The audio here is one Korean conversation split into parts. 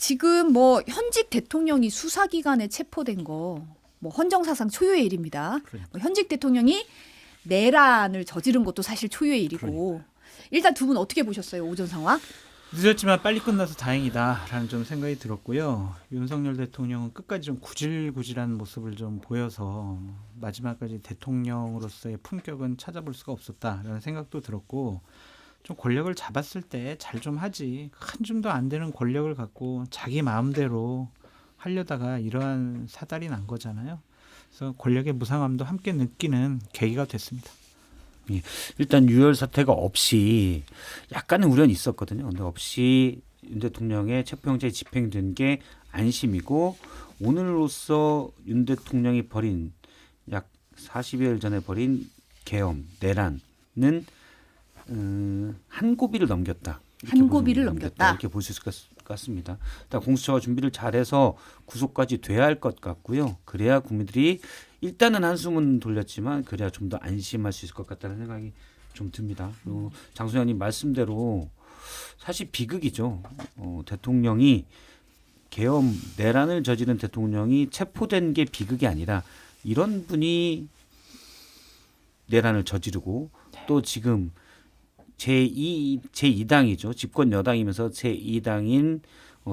지금 뭐 현직 대통령이 수사기관에 체포된 거 뭐 헌정사상 초유의 일입니다. 그러니까. 뭐 현직 대통령이 내란을 저지른 것도 사실 초유의 일이고. 일단 두 분 어떻게 보셨어요? 오전 상황? 늦었지만 빨리 끝나서 다행이다라는 좀 생각이 들었고요. 윤석열 대통령은 끝까지 좀 구질구질한 모습을 좀 보여서 마지막까지 대통령으로서의 품격은 찾아볼 수가 없었다라는 생각도 들었고, 좀 권력을 잡았을 때 잘 좀 하지, 한 줌도 안 되는 권력을 갖고 자기 마음대로 하려다가 이러한 사달이 난 거잖아요. 그래서 권력의 무상함도 함께 느끼는 계기가 됐습니다. 일단 유혈 사태가 없이 약간의 우려는 있었거든요. 근데 없이 윤 대통령의 체포영장이 집행된 게 안심이고, 오늘로써 윤 대통령이 벌인 약 40여일 전에 벌인 계엄, 내란은 한 고비를 넘겼다. 한 고비를 넘겼다. 이렇게 볼 수 있을 것 같습니다. 일단 공수처가 준비를 잘해서 구속까지 돼야 할 것 같고요. 그래야 국민들이 일단은 한숨은 돌렸지만 그래야 좀 더 안심할 수 있을 것 같다는 생각이 좀 듭니다. 그리고 장 소장님 말씀대로 사실 비극이죠. 대통령이 계엄 내란을 저지른 대통령이 체포된 게 비극이 아니라 이런 분이 내란을 저지르고 또 지금 제2당이죠. 집권 여당이면서 제2당인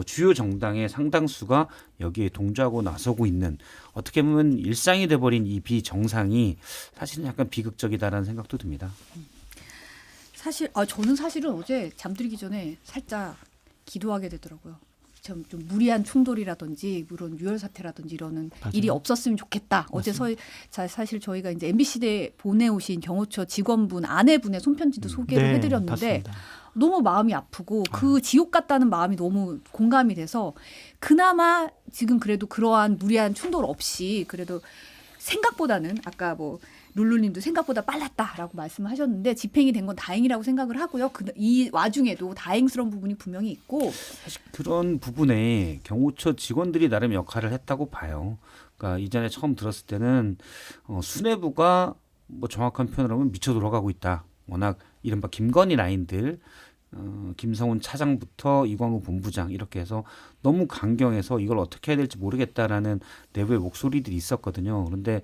주요 정당의 상당수가 여기에 동조하고 나서고 있는, 어떻게 보면 일상이 돼버린 이 비정상이 사실은 약간 비극적이다라는 생각도 듭니다. 사실 저는 사실은 어제 잠들기 전에 살짝 기도하게 되더라고요. 좀 무리한 충돌이라든지 물론 유혈 사태라든지 이러는 맞아요. 일이 없었으면 좋겠다. 어제 사실 저희가 이제 MBC에 보내오신 경호처 직원분 아내분의 손편지도 소개를 해드렸는데 봤습니다. 너무 마음이 아프고 그 지옥 같다는 마음이 너무 공감이 돼서, 그나마 지금 그래도 그러한 무리한 충돌 없이 그래도 생각보다는 아까 뭐 룰루님도 생각보다 빨랐다라고 말씀하셨는데 집행이 된 건 다행이라고 생각을 하고요. 이 와중에도 다행스러운 부분이 분명히 있고, 사실 그런 부분에 경호처 직원들이 나름 역할을 했다고 봐요. 그러니까 이전에 처음 들었을 때는 수뇌부가 뭐 정확한 표현을 하면 미쳐 돌아가고 있다. 워낙 이른바 김건희 라인들, 김성훈 차장부터 이광우 본부장 이렇게 해서 너무 강경해서 이걸 어떻게 해야 될지 모르겠다라는 내부의 목소리들이 있었거든요. 그런데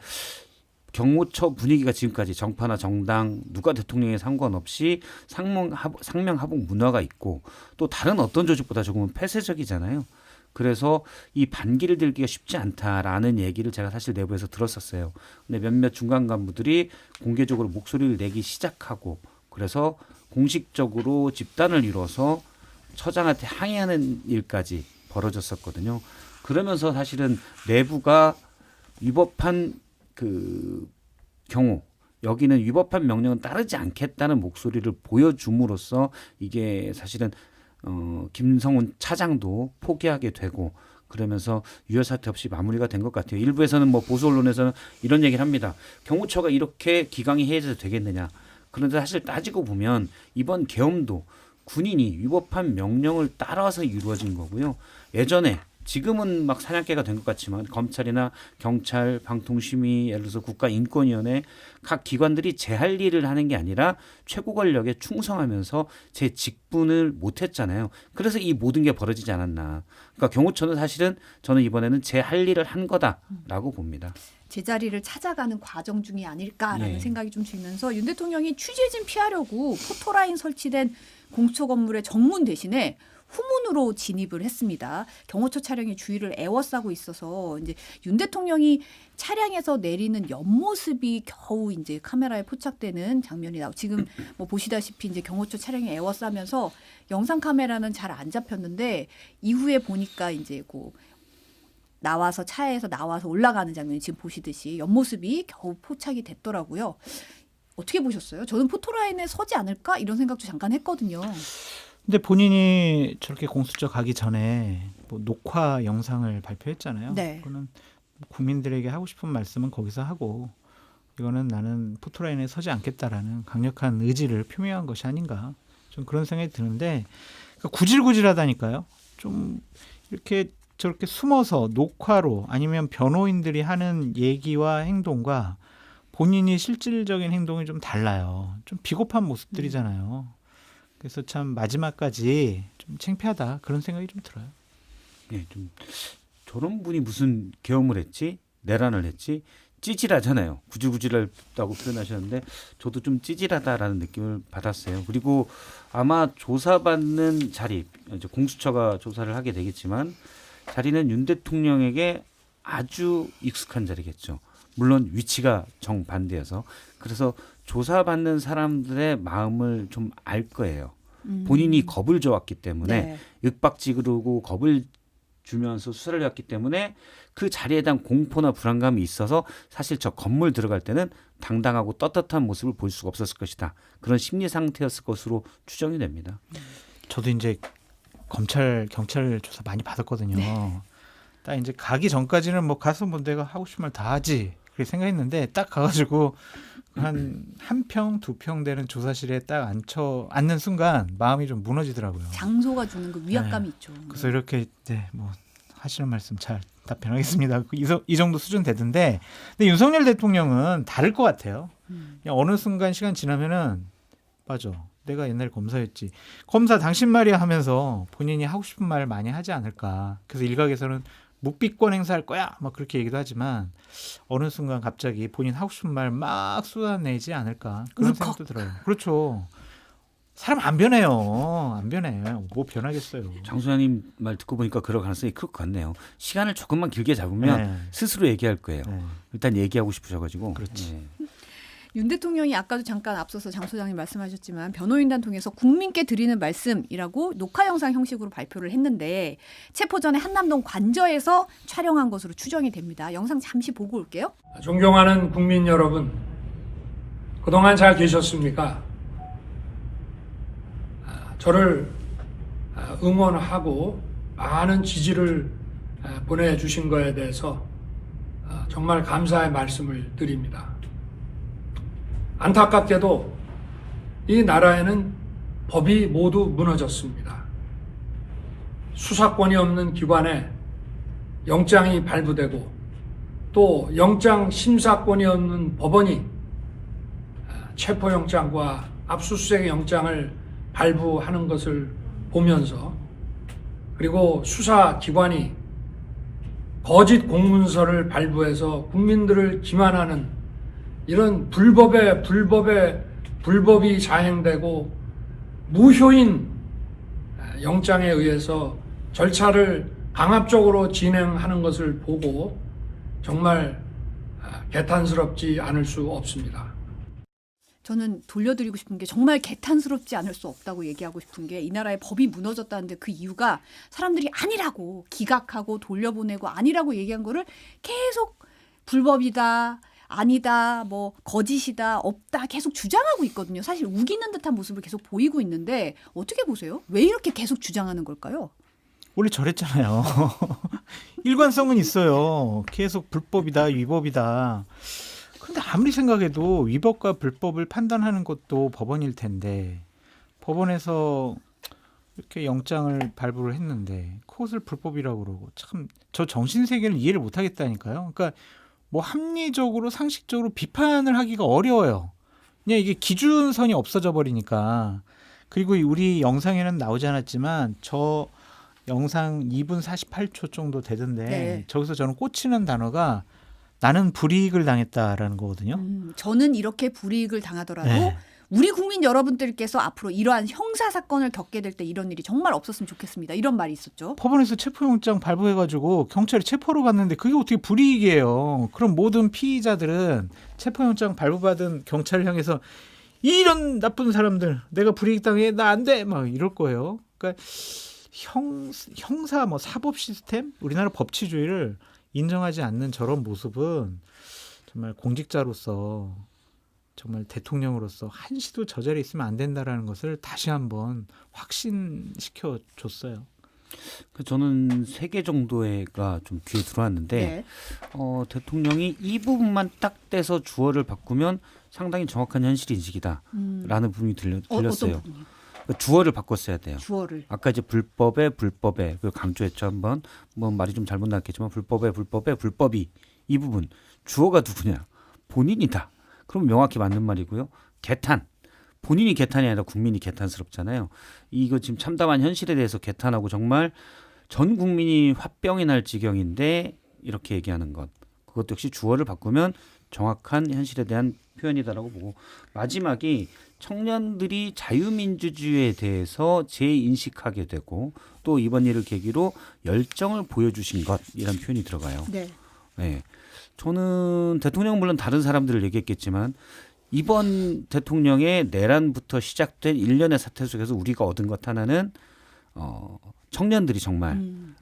경호처 분위기가 지금까지 정파나 정당 누가 대통령에 상관없이 상명하복 문화가 있고, 또 다른 어떤 조직보다 조금은 폐쇄적이잖아요. 그래서 이 반기를 들기가 쉽지 않다라는 얘기를 제가 사실 내부에서 들었었어요. 근데 몇몇 중간 간부들이 공개적으로 목소리를 내기 시작하고, 그래서 공식적으로 집단을 이뤄서 처장한테 항의하는 일까지 벌어졌었거든요. 그러면서 사실은 내부가 위법한 그 경우, 여기는 위법한 명령은 따르지 않겠다는 목소리를 보여줌으로써 이게 사실은 김성훈 차장도 포기하게 되고, 그러면서 유혈 사태 없이 마무리가 된 것 같아요. 일부에서는 뭐 보수 언론에서는 이런 얘기를 합니다. 경호처가 이렇게 기강이 해제도 되겠느냐. 그런데 사실 따지고 보면 이번 계엄도 군인이 위법한 명령을 따라서 이루어진 거고요. 예전에, 지금은 막 사냥개가 된 것 같지만 검찰이나 경찰, 방통심의, 예를 들어서 국가인권위원회 각 기관들이 제 할 일을 하는 게 아니라 최고 권력에 충성하면서 제 직분을 못했잖아요. 그래서 이 모든 게 벌어지지 않았나. 그러니까 경호처는 사실은 저는 이번에는 제 할 일을 한 거다라고 봅니다. 제자리를 찾아가는 과정 중이 아닐까라는 네. 생각이 좀 들면서, 윤 대통령이 취재진 피하려고 포토라인 설치된 공수처 건물의 정문 대신에 후문으로 진입을 했습니다. 경호처 차량이 주위를 에워싸고 있어서 이제 윤 대통령이 차량에서 내리는 옆모습이 겨우 이제 카메라에 포착되는 장면이 나오고, 지금 뭐 보시다시피 이제 경호처 차량이 에워싸면서 영상 카메라는 잘 안 잡혔는데 이후에 보니까 이제 나와서 차에서 나와서 올라가는 장면이 지금 보시듯이 옆모습이 겨우 포착이 됐더라고요. 어떻게 보셨어요? 저는 포토라인에 서지 않을까 이런 생각도 잠깐 했거든요. 근데 본인이 저렇게 공수처 가기 전에 뭐 녹화 영상을 발표했잖아요. 네. 그거는 국민들에게 하고 싶은 말씀은 거기서 하고, 이거는 나는 포토라인에 서지 않겠다라는 강력한 의지를 표명한 것이 아닌가, 좀 그런 생각이 드는데, 그러니까 구질구질하다니까요. 좀 이렇게 저렇게 숨어서 녹화로, 아니면 변호인들이 하는 얘기와 행동과 본인이 실질적인 행동이 좀 달라요. 좀 비겁한 모습들이잖아요. 그래서 참 마지막까지 좀 창피하다, 그런 생각이 좀 들어요. 예, 좀 저런 분이 무슨 계엄을 했지, 내란을 했지, 찌질하잖아요. 구질구질하다고 표현하셨는데 저도 좀 찌질하다라는 느낌을 받았어요. 그리고 아마 조사받는 자리, 이제 공수처가 조사를 하게 되겠지만 자리는 윤 대통령에게 아주 익숙한 자리겠죠. 물론 위치가 정반대여서. 그래서 조사받는 사람들의 마음을 좀 알 거예요. 본인이 겁을 줘왔기 때문에 네. 윽박지르고 겁을 주면서 수사를 해왔기 때문에 그 자리에 대한 공포나 불안감이 있어서 사실 저 건물 들어갈 때는 당당하고 떳떳한 모습을 볼 수가 없었을 것이다. 그런 심리 상태였을 것으로 추정이 됩니다. 저도 이제 검찰 경찰 조사 많이 받았거든요. 네. 딱 이제 가기 전까지는 뭐 가서 뭐 내가 하고 싶은 말 다 하지 그렇게 생각했는데 딱 가가지고 한 평, 두 평 되는 조사실에 딱 앉는 순간 마음이 좀 무너지더라고요. 장소가 주는 그 위압감이 있죠. 그래서 이렇게 뭐 하시는 말씀 잘 답변하겠습니다. 이 정도 수준 되던데, 근데 윤석열 대통령은 다를 것 같아요. 그냥 어느 순간 시간 지나면은 맞아. 내가 옛날 검사였지. 검사 당신 말이야 하면서 본인이 하고 싶은 말을 많이 하지 않을까. 그래서 일각에서는 묵비권 행사할 거야 막 그렇게 얘기도 하지만 어느 순간 갑자기 본인 하고 싶은 말 막 쏟아내지 않을까 그런 울컥. 생각도 들어요. 그렇죠. 사람 안 변해요. 안 변해. 뭐 변하겠어요. 장 소장님 말 듣고 보니까 그럴 가능성이 클 것 같네요. 시간을 조금만 길게 잡으면 네. 스스로 얘기할 거예요. 네. 일단 얘기하고 싶으셔가지고. 그렇지. 예. 윤 대통령이 아까도 잠깐 앞서서 장 소장님 말씀하셨지만 변호인단 통해서 국민께 드리는 말씀이라고 녹화 영상 형식으로 발표를 했는데 체포 전에 한남동 관저에서 촬영한 것으로 추정이 됩니다. 영상 잠시 보고 올게요. 존경하는 국민 여러분, 그동안 잘 계셨습니까? 저를 응원하고 많은 지지를 보내주신 거에 대해서 정말 감사의 말씀을 드립니다. 안타깝게도 이 나라에는 법이 모두 무너졌습니다. 수사권이 없는 기관에 영장이 발부되고 또 영장 심사권이 없는 법원이 체포영장과 압수수색 영장을 발부하는 것을 보면서, 그리고 수사기관이 거짓 공문서를 발부해서 국민들을 기만하는 이런 불법이 자행되고 무효인 영장에 의해서 절차를 강압적으로 진행하는 것을 보고 정말 개탄스럽지 않을 수 없습니다. 저는 돌려드리고 싶은 게 정말 개탄스럽지 않을 수 없다고 얘기하고 싶은 게 이 나라의 법이 무너졌다는데 그 이유가 사람들이 아니라고 기각하고 돌려보내고 아니라고 얘기한 거를 계속 불법이다. 아니다, 뭐 거짓이다, 없다 계속 주장하고 있거든요. 사실 우기는 듯한 모습을 계속 보이고 있는데 어떻게 보세요? 왜 이렇게 계속 주장하는 걸까요? 원래 저랬잖아요. 일관성은 있어요. 계속 불법이다, 위법이다. 그런데 아무리 생각해도 위법과 불법을 판단하는 것도 법원일 텐데 법원에서 이렇게 영장을 발부를 했는데 그것을 불법이라고 그러고 참 저 정신세계를 이해를 못하겠다니까요. 그러니까 뭐 합리적으로 상식적으로 비판을 하기가 어려워요. 그냥 이게 기준선이 없어져 버리니까. 그리고 우리 영상에는 나오지 않았지만 저 영상 2분 48초 정도 되던데 네. 저기서 저는 꽂히는 단어가 나는 불이익을 당했다라는 거거든요. 저는 이렇게 불이익을 당하더라도 네. 우리 국민 여러분들께서 앞으로 이러한 형사 사건을 겪게 될 때 이런 일이 정말 없었으면 좋겠습니다. 이런 말이 있었죠. 법원에서 체포영장 발부해가지고 경찰이 체포로 갔는데 그게 어떻게 불이익이에요. 그럼 모든 피의자들은 체포영장 발부받은 경찰을 향해서 이런 나쁜 사람들 내가 불이익 당해 나 안 돼 막 이럴 거예요. 그러니까 형사 뭐 사법 시스템 우리나라 법치주의를 인정하지 않는 저런 모습은 정말 공직자로서 정말 대통령으로서 한시도 저 자리에 있으면 안 된다라는 것을 다시 한번 확신시켜 줬어요. 저는 3개 정도가 좀 귀에 들어왔는데 네. 대통령이 이 부분만 딱 떼서 주어를 바꾸면 상당히 정확한 현실 인식이다라는 부분이 들렸어요. 어떤 부분이요? 그러니까 주어를 바꿨어야 돼요. 주어를. 아까 이제 불법에 그 강조했죠 한번. 뭐 말이 좀 잘못 나왔겠지만 불법이 이 부분 주어가 누구냐? 본인이다. 그럼 명확히 맞는 말이고요. 개탄. 본인이 개탄이 아니라 국민이 개탄스럽잖아요. 이거 지금 참담한 현실에 대해서 개탄하고 정말 전 국민이 화병이 날 지경인데 이렇게 얘기하는 것. 그것도 역시 주어를 바꾸면 정확한 현실에 대한 표현이다라고 보고 마지막이 청년들이 자유민주주의에 대해서 재인식하게 되고 또 이번 일을 계기로 열정을 보여주신 것이라는 표현이 들어가요. 네. 네. 저는 대통령은 물론 다른 사람들을 얘기했겠지만 이번 대통령의 내란부터 시작된 일련의 사태 속에서 우리가 얻은 것 하나는 청년들이 정말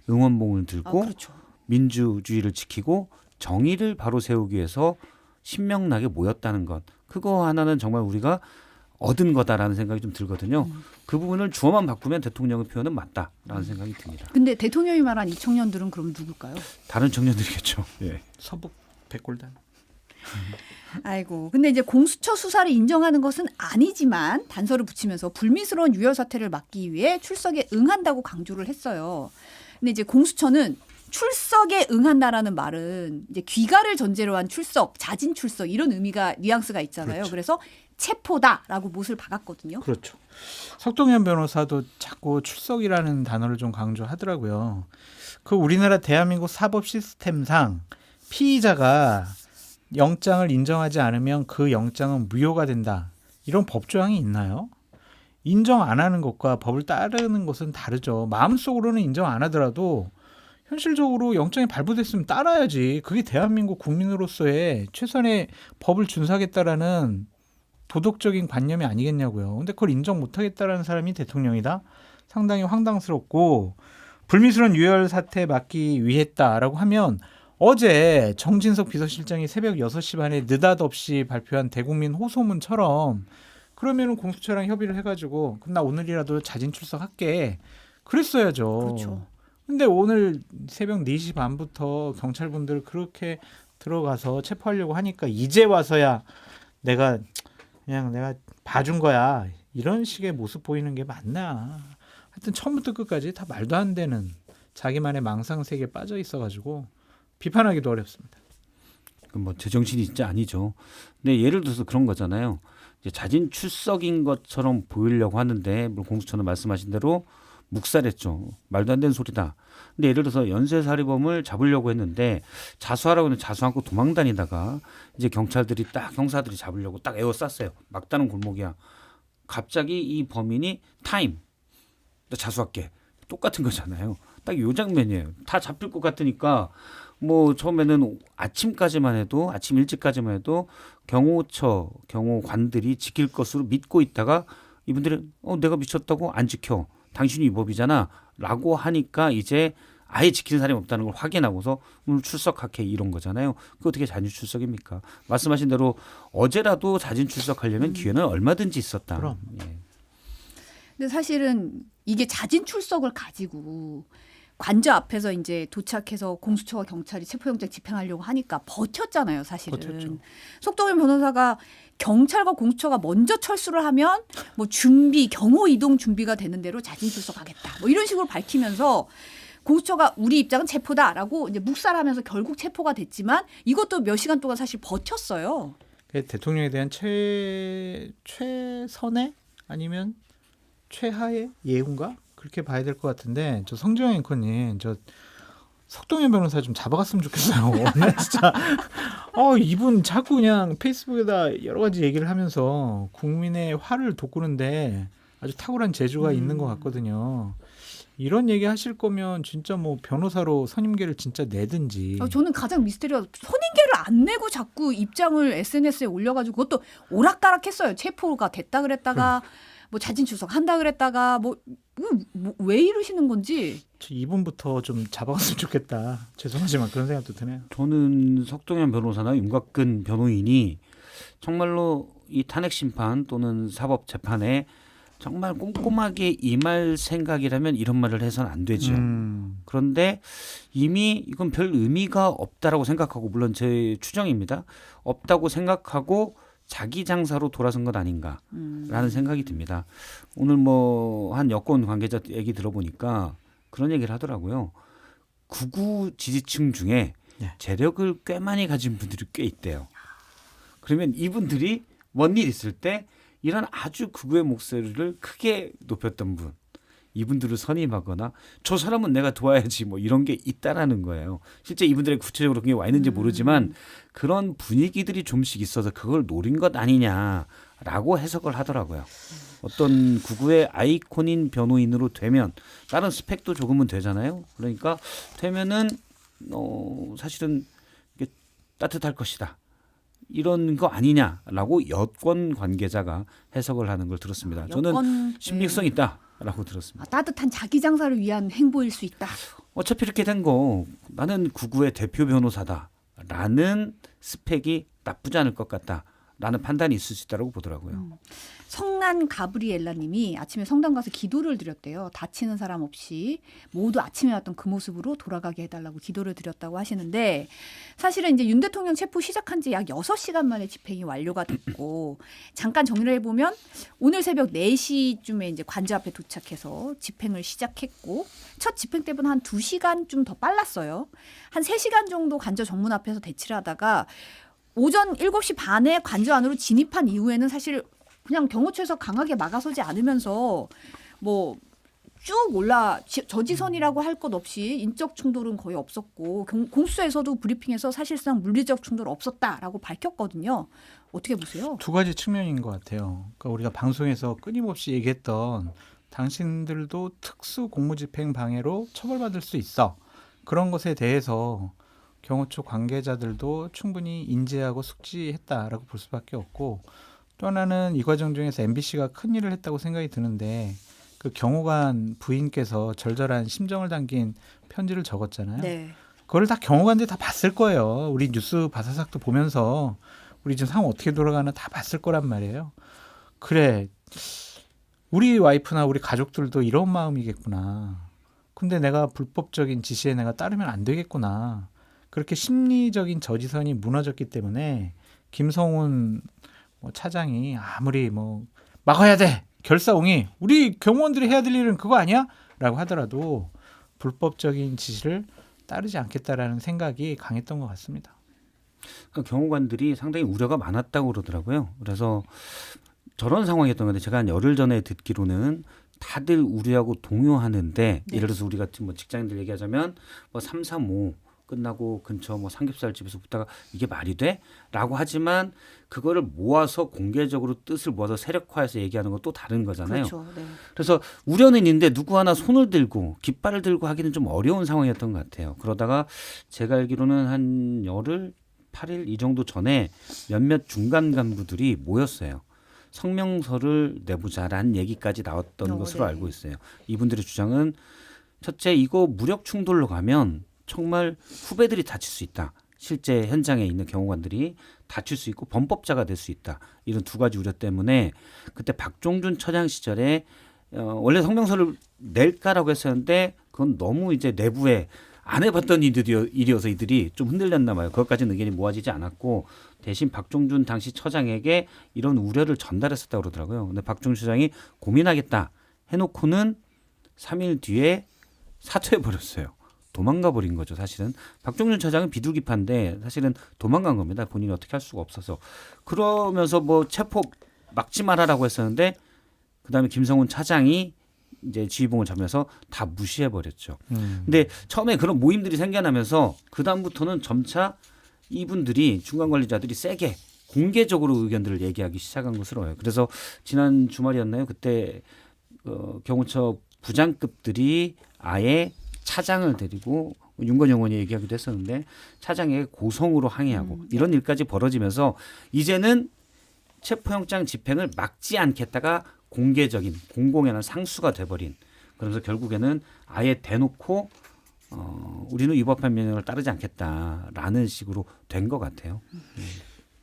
응원봉을 들고 그렇죠. 민주주의를 지키고 정의를 바로 세우기 위해서 신명나게 모였다는 것. 그거 하나는 정말 우리가 얻은 거다라는 생각이 좀 들거든요. 그 부분을 주어만 바꾸면 대통령의 표현은 맞다라는 생각이 듭니다. 근데 대통령이 말한 이 청년들은 그럼 누굴까요? 다른 청년들이겠죠. 예. 서북 백골단. 아이고. 근데 이제 공수처 수사를 인정하는 것은 아니지만 단서를 붙이면서 불미스러운 유혈 사태를 막기 위해 출석에 응한다고 강조를 했어요. 근데 이제 공수처는 출석에 응한다라는 말은 이제 귀가를 전제로 한 출석, 자진 출석 이런 의미가 뉘앙스가 있잖아요. 그렇죠. 그래서 체포다라고 못을 박았거든요. 그렇죠. 석동현 변호사도 자꾸 출석이라는 단어를 좀 강조하더라고요. 그 우리나라 대한민국 사법 시스템상 피의자가 영장을 인정하지 않으면 그 영장은 무효가 된다. 이런 법 조항이 있나요? 인정 안 하는 것과 법을 따르는 것은 다르죠. 마음속으로는 인정 안 하더라도 현실적으로 영장이 발부됐으면 따라야지. 그게 대한민국 국민으로서의 최선의 법을 준수하겠다라는 도덕적인 관념이 아니겠냐고요. 근데 그걸 인정 못하겠다라는 사람이 대통령이다? 상당히 황당스럽고 불미스러운 유혈 사태 막기 위했다라고 하면 어제 정진석 비서실장이 새벽 6시 반에 느닷없이 발표한 대국민 호소문처럼 그러면은 공수처랑 협의를 해가지고 그럼 나 오늘이라도 자진 출석할게. 그랬어야죠. 그렇죠. 근데 오늘 새벽 4시 반부터 경찰분들 그렇게 들어가서 체포하려고 하니까 이제 와서야 내가 봐준 거야. 이런 식의 모습 보이는 게 맞나. 하여튼 처음부터 끝까지 다 말도 안 되는 자기만의 망상 세계에 빠져 있어가지고 비판하기도 어렵습니다. 뭐 제정신이 진짜 아니죠. 근데 예를 들어서 그런 거잖아요. 이제 자진 출석인 것처럼 보이려고 하는데 물론 공수처는 말씀하신 대로 묵살했죠. 말도 안 되는 소리다. 근데 예를 들어서 연쇄살인범을 잡으려고 했는데 자수하라고 했는데 자수 않고 도망다니다가 이제 경찰들이 딱 형사들이 잡으려고 딱 에워쌌어요. 막다른 골목이야. 갑자기 이 범인이 타임. 나 자수할게. 똑같은 거잖아요. 딱 요 장면이에요. 다 잡힐 것 같으니까 뭐 처음에는 아침까지만 해도 아침 일찍까지만 해도 경호관들이 지킬 것으로 믿고 있다가 이분들은 내가 미쳤다고 안 지켜. 당신이 위법이잖아 라고 하니까 이제 아예 지키는 사람이 없다는 걸 확인하고서 오늘 출석할게 이런 거잖아요. 그거 어떻게 자진 출석입니까? 말씀하신 대로 어제라도 자진 출석하려면 기회는 얼마든지 있었다. 그럼. 예. 근데 사실은 이게 자진 출석을 가지고 관저 앞에서 이제 도착해서 공수처와 경찰이 체포영장 집행하려고 하니까 버텼잖아요, 사실은. 버텼죠. 속동현 변호사가 경찰과 공수처가 먼저 철수를 하면 뭐 준비, 경호 이동 준비가 되는 대로 자진 출석하겠다. 뭐 이런 식으로 밝히면서 공수처가 우리 입장은 체포다라고 이제 묵살하면서 결국 체포가 됐지만 이것도 몇 시간 동안 사실 버텼어요. 대통령에 대한 최선의 아니면 최하의 예우인가? 그렇게 봐야 될 것 같은데 저 성지영 앵커님 저 석동현 변호사 좀 잡아갔으면 좋겠어요. 오늘 진짜 이분 자꾸 그냥 페이스북에다 여러 가지 얘기를 하면서 국민의 화를 돋구는데 아주 탁월한 재주가 있는 것 같거든요. 이런 얘기 하실 거면 진짜 뭐 변호사로 선임계를 진짜 내든지. 저는 가장 미스테리가 선임계를 안 내고 자꾸 입장을 SNS에 올려가지고 그것도 오락가락했어요. 체포가 됐다 그랬다가 뭐 자진 출석한다 그랬다가 뭐 왜 이러시는 건지. 이분부터 좀 잡아갔으면 좋겠다. 죄송하지만 그런 생각도 드네요. 저는 석동현 변호사나 윤곽근 변호인이 정말로 이 탄핵 심판 또는 사법 재판에 정말 꼼꼼하게 임할 생각이라면 이런 말을 해서는 안 되죠. 그런데 이미 이건 별 의미가 없다라고 생각하고 물론 제 추정입니다. 없다고 생각하고 자기 장사로 돌아선 것 아닌가라는 생각이 듭니다. 오늘 뭐 한 여권 관계자 얘기 들어보니까 그런 얘기를 하더라고요. 극우 지지층 중에 재력을 꽤 많이 가진 분들이 꽤 있대요. 그러면 이분들이 뭔 일 있을 때 이런 아주 극우의 목소리를 크게 높였던 분, 이분들을 선임하거나 저 사람은 내가 도와야지 뭐 이런 게 있다라는 거예요. 실제 이분들의 구체적으로 그게 와 있는지 모르지만 그런 분위기들이 좀씩 있어서 그걸 노린 것 아니냐라고 해석을 하더라고요. 어떤 구구의 아이콘인 변호인으로 되면 다른 스펙도 조금은 되잖아요. 그러니까 되면은 사실은 이게 따뜻할 것이다. 이런 거 아니냐라고 여권 관계자가 해석을 하는 걸 들었습니다. 저는 신빙성 있다라고 들었습니다. 따뜻한 자기 장사를 위한 행보일 수 있다. 어차피 이렇게 된 거 나는 구구의 대표 변호사다라는 스펙이 나쁘지 않을 것 같다라는 판단이 있을 수 있다고 보더라고요. 성난 가브리엘라님이 아침에 성당 가서 기도를 드렸대요. 다치는 사람 없이 모두 아침에 왔던 그 모습으로 돌아가게 해달라고 기도를 드렸다고 하시는데 사실은 이제 윤 대통령 체포 시작한 지 약 6시간 만에 집행이 완료가 됐고 잠깐 정리를 해보면 오늘 새벽 4시쯤에 이제 관저 앞에 도착해서 집행을 시작했고 첫 집행 때보다 한 2시간 좀 더 빨랐어요. 한 3시간 정도 관저 정문 앞에서 대치를 하다가 오전 7시 반에 관저 안으로 진입한 이후에는 사실 그냥 경호처에서 강하게 막아서지 않으면서 뭐 쭉 올라 저지선이라고 할 것 없이 인적 충돌은 거의 없었고 공수처에서도 브리핑에서 사실상 물리적 충돌 없었다라고 밝혔거든요. 어떻게 보세요? 두 가지 측면인 것 같아요. 그러니까 우리가 방송에서 끊임없이 얘기했던 당신들도 특수 공무집행 방해로 처벌받을 수 있어. 그런 것에 대해서 경호처 관계자들도 충분히 인지하고 숙지했다라고 볼 수밖에 없고 또 하나는 이 과정 중에서 MBC가 큰 일을 했다고 생각이 드는데 그 경호관 부인께서 절절한 심정을 담긴 편지를 적었잖아요. 네. 그걸 다 경호관들이 다 봤을 거예요. 우리 뉴스 바사삭도 보면서 우리 지금 상황 어떻게 돌아가나 다 봤을 거란 말이에요. 그래, 우리 와이프나 우리 가족들도 이런 마음이겠구나. 근데 내가 불법적인 지시에 내가 따르면 안 되겠구나. 그렇게 심리적인 저지선이 무너졌기 때문에 김성훈 차장이 아무리 막아야 돼 결사옹이 우리 경호원들이 해야 될 일은 그거 아니야? 라고 하더라도 불법적인 지시를 따르지 않겠다라는 생각이 강했던 것 같습니다. 그러니까 경호관들이 상당히 우려가 많았다고 그러더라고요. 그래서 저런 상황이었던 건데 제가 한 열흘 전에 듣기로는 다들 우려하고 동요하는데 예를 들어서 우리 같은 직장인들 얘기하자면 335 끝나고 근처 삼겹살집에서 붙다가 이게 말이 돼? 라고 하지만 그거를 모아서 공개적으로 뜻을 모아서 세력화해서 얘기하는 건 또 다른 거잖아요. 그렇죠. 네. 그래서 우려는 있는데 누구 하나 손을 들고 깃발을 들고 하기는 좀 어려운 상황이었던 것 같아요. 그러다가 제가 알기로는 한 열흘, 8일 이 정도 전에 몇몇 중간 간부들이 모였어요. 성명서를 내보자라는 얘기까지 나왔던 것으로 네. 알고 있어요. 이분들의 주장은 첫째 이거 무력 충돌로 가면 정말 후배들이 다칠 수 있다. 실제 현장에 있는 경호관들이 다칠 수 있고 범법자가 될 수 있다. 이런 두 가지 우려 때문에 그때 박종준 처장 시절에 원래 성명서를 낼까라고 했었는데 그건 너무 이제 내부에 안 해봤던 일이어서 이들이 좀 흔들렸나 봐요. 그것까지는 의견이 모아지지 않았고 대신 박종준 당시 처장에게 이런 우려를 전달했었다고 그러더라고요. 근데 박종준 처장이 고민하겠다 해놓고는 3일 뒤에 사퇴해버렸어요. 도망가 버린 거죠. 사실은 박종준 처장은 비둘기파인데 사실은 도망간 겁니다. 본인이 어떻게 할 수가 없어서. 그러면서 체포 막지 말아라고 했었는데 그다음에 김성훈 차장이 이제 지휘봉을 잡면서 다 무시해 버렸죠. 근데 처음에 그런 모임들이 생겨나면서 그다음부터는 점차 이분들이 중간 관리자들이 세게 공개적으로 의견들을 얘기하기 시작한 것으로 봐요. 그래서 지난 주말이었나요? 그때 경호처 부장급들이 아예 차장을 데리고 윤건영 의원이 얘기하기도 했었는데 차장에게 고성으로 항의하고 이런 일까지 벌어지면서 이제는 체포영장 집행을 막지 않겠다가 공개적인 공공연한 상수가 돼버린 그러면서 결국에는 아예 대놓고 우리는 위법한 명령을 따르지 않겠다라는 식으로 된 것 같아요.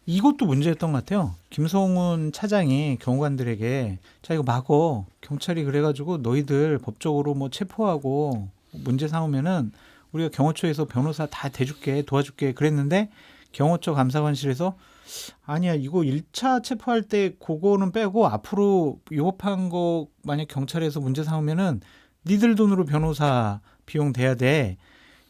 이것도 문제였던 것 같아요. 김성훈 차장이 경호관들에게 자 이거 막어 경찰이 그래가지고 너희들 법적으로 체포하고 문제 삼으면은 우리가 경호처에서 변호사 다 대줄게 도와줄게 그랬는데 경호처 감사관실에서 아니야 이거 1차 체포할 때 그거는 빼고 앞으로 위법한 거 만약 경찰에서 문제 삼으면은 니들 돈으로 변호사 비용 대야 돼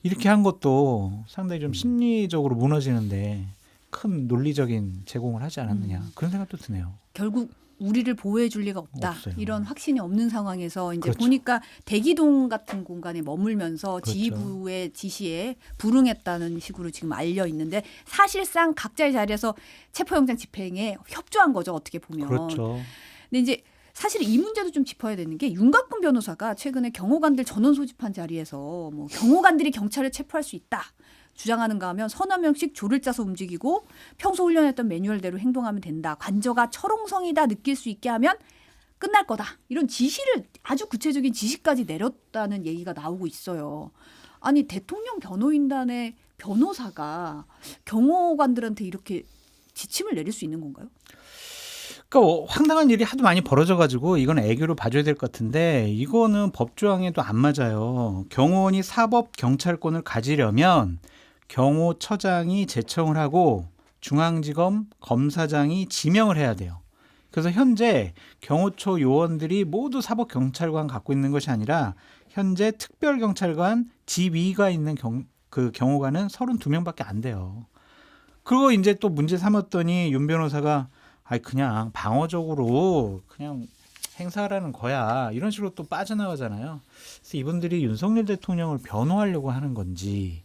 이렇게 한 것도 상당히 좀 심리적으로 무너지는데 큰 논리적인 제공을 하지 않았느냐 그런 생각도 드네요. 결국 우리를 보호해 줄 리가 없다. 없어요. 이런 확신이 없는 상황에서 이제 그렇죠. 보니까 대기동 같은 공간에 머물면서 그렇죠. 지휘부의 지시에 불응했다는 식으로 지금 알려 있는데 사실상 각자의 자리에서 체포영장 집행에 협조한 거죠. 어떻게 보면. 그렇죠. 근데 이제 사실 이 문제도 좀 짚어야 되는 게 윤곽근 변호사가 최근에 경호관들 전원 소집한 자리에서 뭐 경호관들이 경찰을 체포할 수 있다. 주장하는가 하면 서너 명씩 조를 짜서 움직이고 평소 훈련했던 매뉴얼대로 행동하면 된다. 관저가 철옹성이다 느낄 수 있게 하면 끝날 거다. 이런 지시를 아주 구체적인 지시까지 내렸다는 얘기가 나오고 있어요. 아니 대통령 변호인단의 변호사가 경호관들한테 이렇게 지침을 내릴 수 있는 건가요? 그러니까 황당한 일이 하도 많이 벌어져가지고 이건 애교로 봐줘야 될 것 같은데 이거는 법조항에도 안 맞아요. 경호원이 사법 경찰권을 가지려면 경호처장이 제청을 하고 중앙지검 검사장이 지명을 해야 돼요. 그래서 현재 경호처 요원들이 모두 사법 경찰관 갖고 있는 것이 아니라 현재 특별경찰관 지위가 있는 그 경호관은 32명밖에 안 돼요. 그리고 이제 또 문제 삼았더니 윤 변호사가 그냥 방어적으로 그냥 행사하라는 거야. 이런 식으로 또 빠져나가잖아요. 그래서 이분들이 윤석열 대통령을 변호하려고 하는 건지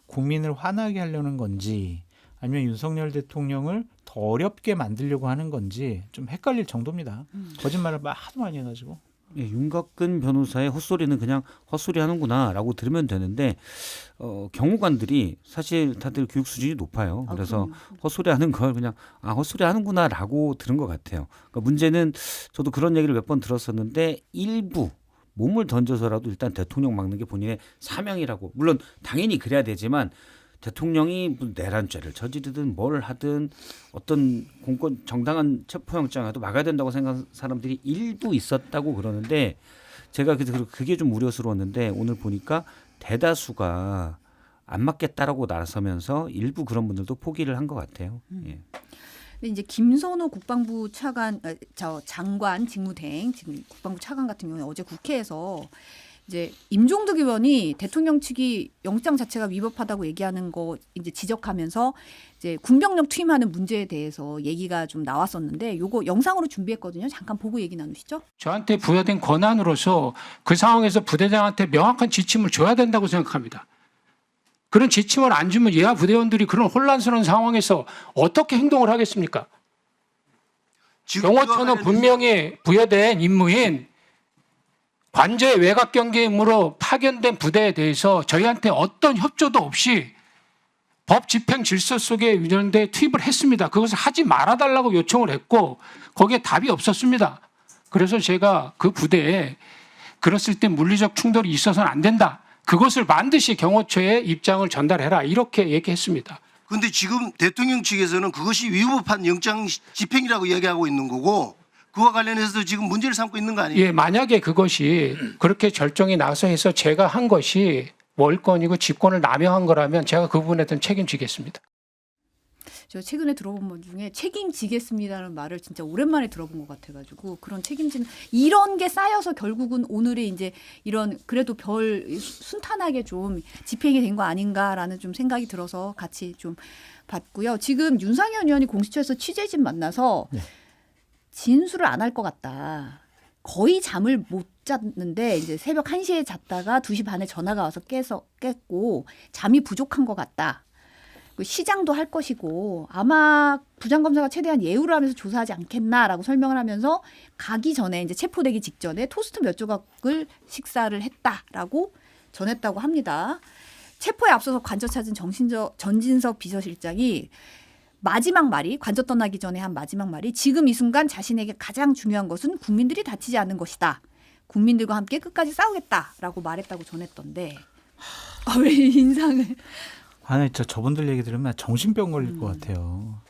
국민을 화나게 하려는 건지 아니면 윤석열 대통령을 더 어렵게 만들려고 하는 건지 좀 헷갈릴 정도입니다. 거짓말을 하도 많이 해가지고. 예, 윤곽근 변호사의 헛소리는 그냥 헛소리 하는구나라고 들으면 되는데 경호관들이 사실 다들 교육 수준이 높아요. 그래서 헛소리 하는 걸 그냥 헛소리 하는구나라고 들은 것 같아요. 그러니까 문제는 저도 그런 얘기를 몇 번 들었었는데 일부 몸을 던져서라도 일단 대통령 막는 게 본인의 사명이라고 물론 당연히 그래야 되지만 대통령이 무슨 내란죄를 저지르든 뭘 하든 어떤 공권 정당한 체포영장에도 막아야 된다고 생각하는 사람들이 일부 있었다고 그러는데 제가 그게 좀 우려스러웠는데 오늘 보니까 대다수가 안 맞겠다라고 나서면서 일부 그런 분들도 포기를 한 것 같아요. 예. 근데 이제 김선호 국방부 장관 직무대행 지금 국방부 차관 같은 경우에 어제 국회에서 이제 임종득 의원이 대통령 측이 영장 자체가 위법하다고 얘기하는 거 이제 지적하면서 이제 군병력 투입하는 문제에 대해서 얘기가 좀 나왔었는데 요거 영상으로 준비했거든요. 잠깐 보고 얘기 나누시죠. 저한테 부여된 권한으로서 그 상황에서 부대장한테 명확한 지침을 줘야 된다고 생각합니다. 그런 지침을 안 주면 예하 부대원들이 그런 혼란스러운 상황에서 어떻게 행동을 하겠습니까? 경호처는 분명히 부여된 임무인 관저의 외곽 경계 임무로 파견된 부대에 대해서 저희한테 어떤 협조도 없이 법 집행 질서 속에 위원대 투입을 했습니다. 그것을 하지 말아달라고 요청을 했고 거기에 답이 없었습니다. 그래서 제가 그 부대에 그랬을 때 물리적 충돌이 있어서는 안 된다. 그것을 반드시 경호처에 입장을 전달해라. 이렇게 얘기했습니다. 그런데 지금 대통령 측에서는 그것이 위법한 영장 집행이라고 이야기하고 있는 거고 그와 관련해서 지금 문제를 삼고 있는 거 아니에요? 예, 만약에 그것이 그렇게 결정이 나서 해서 제가 한 것이 월권이고 직권을 남용한 거라면 제가 그 부분에 대한 책임지겠습니다. 제가 최근에 들어본 것 중에 책임지겠습니다라는 말을 진짜 오랜만에 들어본 것 같아가지고 그런 책임지는 이런 게 쌓여서 결국은 오늘의 이제 이런 그래도 별 순탄하게 좀 집행이 된 거 아닌가라는 좀 생각이 들어서 같이 좀 봤고요. 지금 윤상현 의원이 공수처에서 취재진 만나서 진술을 안 할 것 같다. 거의 잠을 못 잤는데 이제 새벽 1시에 잤다가 2시 반에 전화가 와서 깼고 잠이 부족한 것 같다. 시장도 할 것이고 아마 부장검사가 최대한 예우를 하면서 조사하지 않겠나라고 설명을 하면서 가기 전에 이제 체포되기 직전에 토스트 몇 조각을 식사를 했다라고 전했다고 합니다. 체포에 앞서서 관저 찾은 전진석 비서실장이 마지막 말이 관저 떠나기 전에 한 마지막 말이 지금 이 순간 자신에게 가장 중요한 것은 국민들이 다치지 않는 것이다. 국민들과 함께 끝까지 싸우겠다라고 말했다고 전했던데 왜 인상을 진짜 저분들 얘기 들으면 정신병 걸릴 것 같아요.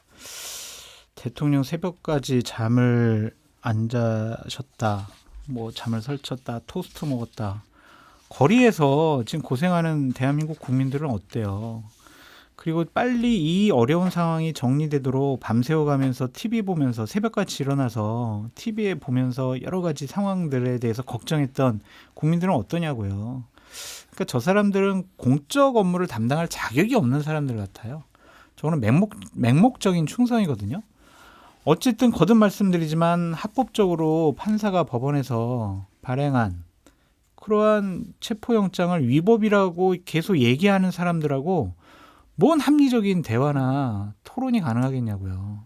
대통령 새벽까지 잠을 안 자셨다. 뭐 잠을 설쳤다. 토스트 먹었다. 거리에서 지금 고생하는 대한민국 국민들은 어때요? 그리고 빨리 이 어려운 상황이 정리되도록 밤새워가면서 TV 보면서 새벽까지 일어나서 TV에 보면서 여러 가지 상황들에 대해서 걱정했던 국민들은 어떠냐고요. 그러니까 저 사람들은 공적 업무를 담당할 자격이 없는 사람들 같아요. 저거는 맹목적인 충성이거든요. 어쨌든 거듭 말씀드리지만 합법적으로 판사가 법원에서 발행한 그러한 체포영장을 위법이라고 계속 얘기하는 사람들하고 뭔 합리적인 대화나 토론이 가능하겠냐고요.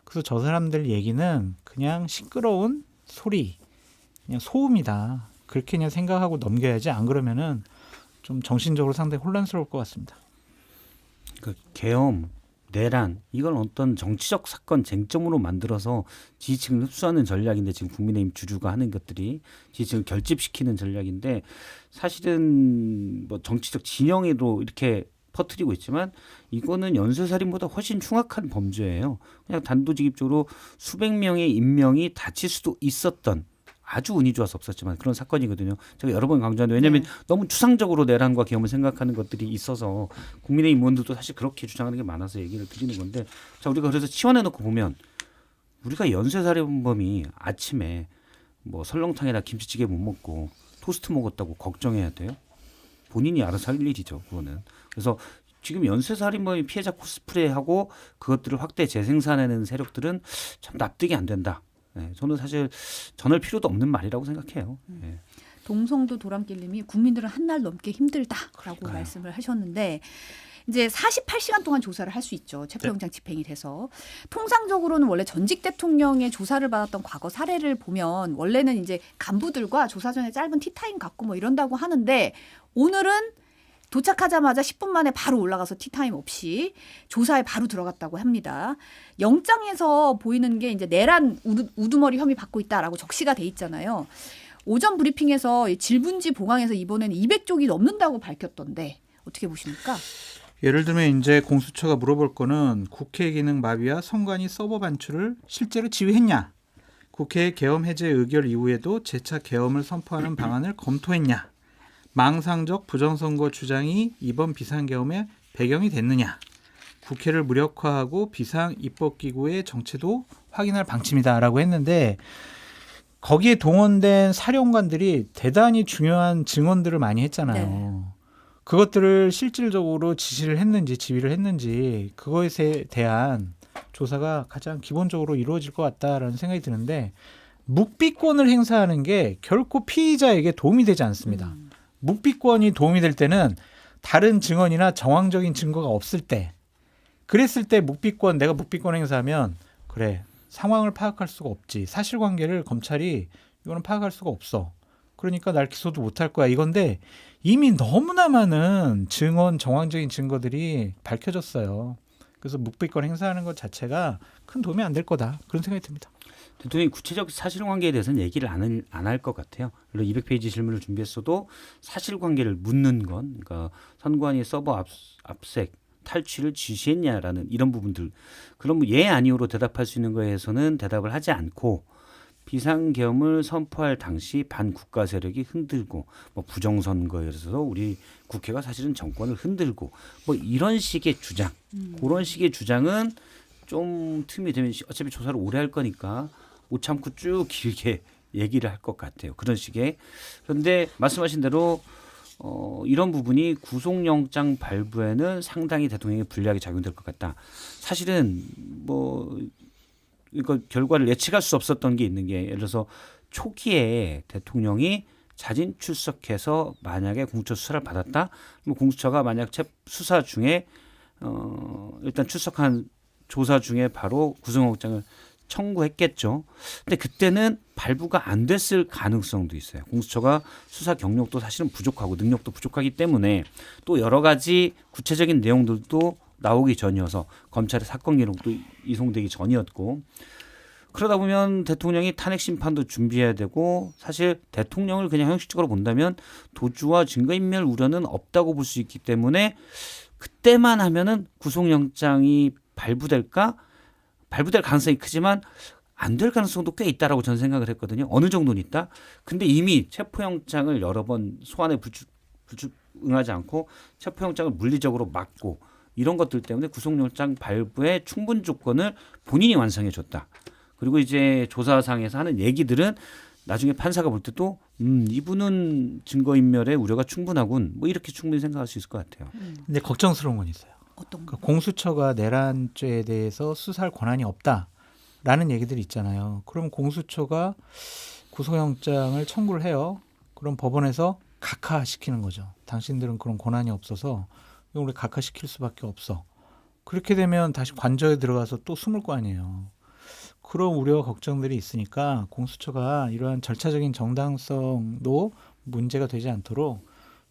그래서 저 사람들 얘기는 그냥 시끄러운 소리, 그냥 소음이다. 그렇게 그냥 생각하고 넘겨야지. 안 그러면은 좀 정신적으로 상당히 혼란스러울 것 같습니다. 그 계엄, 내란 이걸 어떤 정치적 사건 쟁점으로 만들어서 지지층을 흡수하는 전략인데 지금 국민의힘 주주가 하는 것들이 지지층을 결집시키는 전략인데 사실은 뭐 정치적 진영으로 이렇게 퍼뜨리고 있지만 이거는 연쇄살인보다 훨씬 흉악한 범죄예요. 그냥 단도직입적으로 수백 명의 인명이 다칠 수도 있었던 아주 운이 좋아서 없었지만 그런 사건이거든요. 제가 여러 번 강조하는데 왜냐하면 너무 추상적으로 내란과 계엄을 생각하는 것들이 있어서 국민의힘 의원들도 사실 그렇게 주장하는 게 많아서 얘기를 드리는 건데 자 우리가 그래서 치환해놓고 보면 우리가 연쇄살인범이 아침에 뭐 설렁탕에다 김치찌개 못 먹고 토스트 먹었다고 걱정해야 돼요? 본인이 알아서 할 일이죠. 그거는. 그래서 지금 연쇄살인범이 피해자 코스프레하고 그것들을 확대 재생산하는 세력들은 참 납득이 안 된다. 네, 저는 사실 전할 필요도 없는 말이라고 생각해요. 네. 동성도 도람길님이 국민들은 한 날 넘게 힘들다라고 말씀을 하셨는데 이제 48시간 동안 조사를 할 수 있죠. 체포영장 집행이 돼서. 통상적으로는 원래 전직 대통령의 조사를 받았던 과거 사례를 보면 원래는 이제 간부들과 조사 전에 짧은 티타임 갖고 뭐 이런다고 하는데 오늘은 도착하자마자 10분 만에 바로 올라가서 티타임 없이 조사에 바로 들어갔다고 합니다. 영장에서 보이는 게 이제 내란 우두머리 혐의 받고 있다라고 적시가 돼 있잖아요. 오전 브리핑에서 질문지 보강에서 이번에는 200쪽이 넘는다고 밝혔던데 어떻게 보십니까? 예를 들면 이제 공수처가 물어볼 거는 국회 기능 마비와 선관위 서버 반출을 실제로 지휘했냐? 국회 계엄 해제 의결 이후에도 재차 계엄을 선포하는 방안을 검토했냐? 망상적 부정선거 주장이 이번 비상계엄의 배경이 됐느냐? 국회를 무력화하고 비상입법기구의 정체도 확인할 방침이다라고 했는데 거기에 동원된 사령관들이 대단히 중요한 증언들을 많이 했잖아요. 네. 그것들을 실질적으로 지시를 했는지 지휘를 했는지 그것에 대한 조사가 가장 기본적으로 이루어질 것 같다라는 생각이 드는데 묵비권을 행사하는 게 결코 피의자에게 도움이 되지 않습니다. 묵비권이 도움이 될 때는 다른 증언이나 정황적인 증거가 없을 때 그랬을 때 내가 묵비권 행사하면 그래 상황을 파악할 수가 없지. 사실관계를 검찰이 이거는 파악할 수가 없어. 그러니까 날 기소도 못할 거야 이건데 이미 너무나 많은 정황적인 증거들이 밝혀졌어요. 그래서 묵비권 행사하는 것 자체가 큰 도움이 안 될 거다. 그런 생각이 듭니다. 대통령이 구체적 사실관계에 대해서는 얘기를 안 할 것 같아요. 물론 200페이지 질문을 준비했어도 사실관계를 묻는 건 그러니까 선관위 서버 압색 탈취를 지시했냐라는 이런 부분들 그럼 예 아니오로 대답할 수 있는 거에서는 대답을 하지 않고 비상계엄을 선포할 당시 반국가 세력이 흔들고 뭐 부정선거에서 우리 국회가 사실은 정권을 흔들고 뭐 이런 식의 주장 그런 식의 주장은 좀 틈이 되면 어차피 조사를 오래 할 거니까 못 참고 쭉 길게 얘기를 할 것 같아요. 그런 식의. 그런데 말씀하신 대로 이런 부분이 구속영장 발부에는 상당히 대통령의 불리하게 작용될 것 같다. 사실은 뭐 이거 결과를 예측할 수 없었던 게 있는 게 예를 들어서 초기에 대통령이 자진 출석해서 만약에 공수처 수사를 받았다. 그럼 공수처가 만약 수사 중에 일단 출석한 조사 중에 바로 구속영장을 청구했겠죠. 근데 그때는 발부가 안 됐을 가능성도 있어요. 공수처가 수사 경력도 사실은 부족하고 능력도 부족하기 때문에 또 여러 가지 구체적인 내용들도 나오기 전이어서 검찰의 사건 기록도 이송되기 전이었고 그러다 보면 대통령이 탄핵 심판도 준비해야 되고 사실 대통령을 그냥 형식적으로 본다면 도주와 증거인멸 우려는 없다고 볼 수 있기 때문에 그때만 하면은 구속영장이 발부될까? 발부될 가능성이 크지만 안 될 가능성도 꽤 있다라고 저는 생각을 했거든요. 어느 정도는 있다. 근데 이미 체포영장을 여러 번 소환에 응하지 않고 체포영장을 물리적으로 막고 이런 것들 때문에 구속영장 발부의 충분 조건을 본인이 완성해 줬다. 그리고 이제 조사상에서 하는 얘기들은 나중에 판사가 볼 때도 이분은 증거인멸의 우려가 충분하군. 뭐 이렇게 충분히 생각할 수 있을 것 같아요. 근데 걱정스러운 건 있어요. 어떤 거? 그러니까 공수처가 내란죄에 대해서 수사할 권한이 없다. 라는 얘기들이 있잖아요. 그럼 공수처가 구속영장을 청구를 해요. 그럼 법원에서 각하시키는 거죠. 당신들은 그런 권한이 없어서 이걸 우리 각하시킬 수밖에 없어. 그렇게 되면 다시 관저에 들어가서 또 숨을 거 아니에요. 그런 우려와 걱정들이 있으니까 공수처가 이러한 절차적인 정당성도 문제가 되지 않도록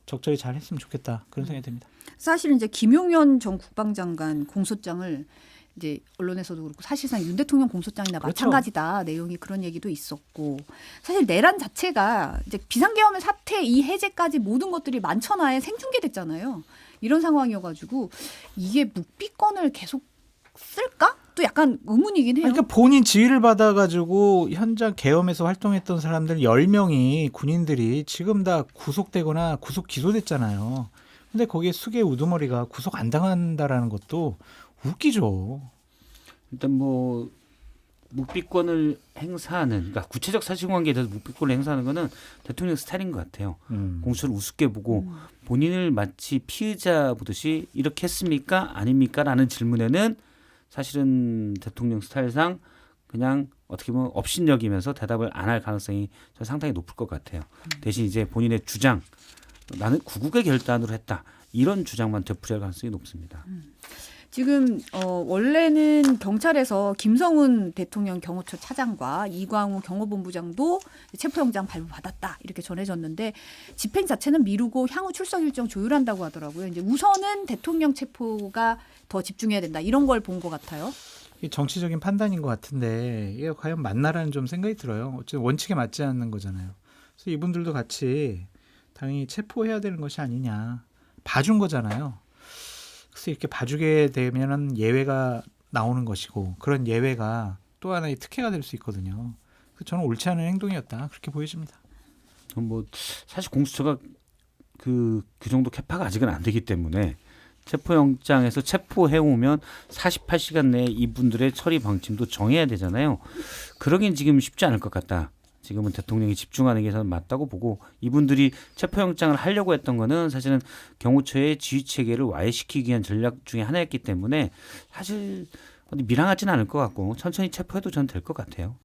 적절히 잘 했으면 좋겠다. 그런 생각이 듭니다. 사실은 이제 김용현 전 국방장관 공소장을 이제 언론에서도 그렇고 사실상 윤 대통령 공소장이나 그렇죠. 마찬가지다 내용이 그런 얘기도 있었고 사실 내란 자체가 이제 비상계엄의 사태 이 해제까지 모든 것들이 만천하에 생중계됐잖아요. 이런 상황이어가지고 이게 묵비권을 계속 쓸까? 또 약간 의문이긴 해요. 그러니까 본인 지휘를 받아가지고 현장 계엄에서 활동했던 사람들 10명이 군인들이 지금 다 구속되거나 구속 기소됐잖아요. 근데 거기에 수계 우두머리가 구속 안 당한다라는 것도 웃기죠. 일단 뭐 묵비권을 행사하는, 그러니까 구체적 사실관계에 대해서 묵비권을 행사하는 거는 대통령 스타일인 것 같아요. 공수처를 우습게 보고 본인을 마치 피의자 보듯이 이렇게 했습니까? 아닙니까? 라는 질문에는 사실은 대통령 스타일상 그냥 어떻게 보면 업신여기면서 대답을 안 할 가능성이 저는 상당히 높을 것 같아요. 대신 이제 본인의 주장, 나는 구국의 결단으로 했다. 이런 주장만 되풀이할 가능성이 높습니다. 지금 원래는 경찰에서 김성훈 대통령 경호처 차장과 이광우 경호본부장도 체포영장 발부받았다 이렇게 전해졌는데 집행 자체는 미루고 향후 출석 일정 조율한다고 하더라고요. 이제 우선은 대통령 체포가 더 집중해야 된다 이런 걸 본 것 같아요. 이 정치적인 판단인 것 같은데 이게 과연 맞나라는 좀 생각이 들어요. 어쨌든 원칙에 맞지 않는 거잖아요. 그래서 이분들도 같이 당연히 체포해야 되는 것이 아니냐 봐준 거잖아요. 그래서 이렇게 봐주게 되면은 예외가 나오는 것이고 그런 예외가 또 하나의 특혜가 될 수 있거든요. 그래서 저는 옳지 않은 행동이었다 그렇게 보여집니다. 뭐 사실 공수처가 그 정도 캐파가 아직은 안 되기 때문에 체포영장에서 체포해오면 48시간 내에 이분들의 처리 방침도 정해야 되잖아요. 그러긴 지금 쉽지 않을 것 같다. 지금은 대통령이 집중하는 게 저는 맞다고 보고 이분들이 체포영장을 하려고 했던 거는 사실은 경호처의 지휘체계를 와해시키기 위한 전략 중에 하나였기 때문에 사실 밀항하지는 않을 것 같고 천천히 체포해도 저는 될 것 같아요.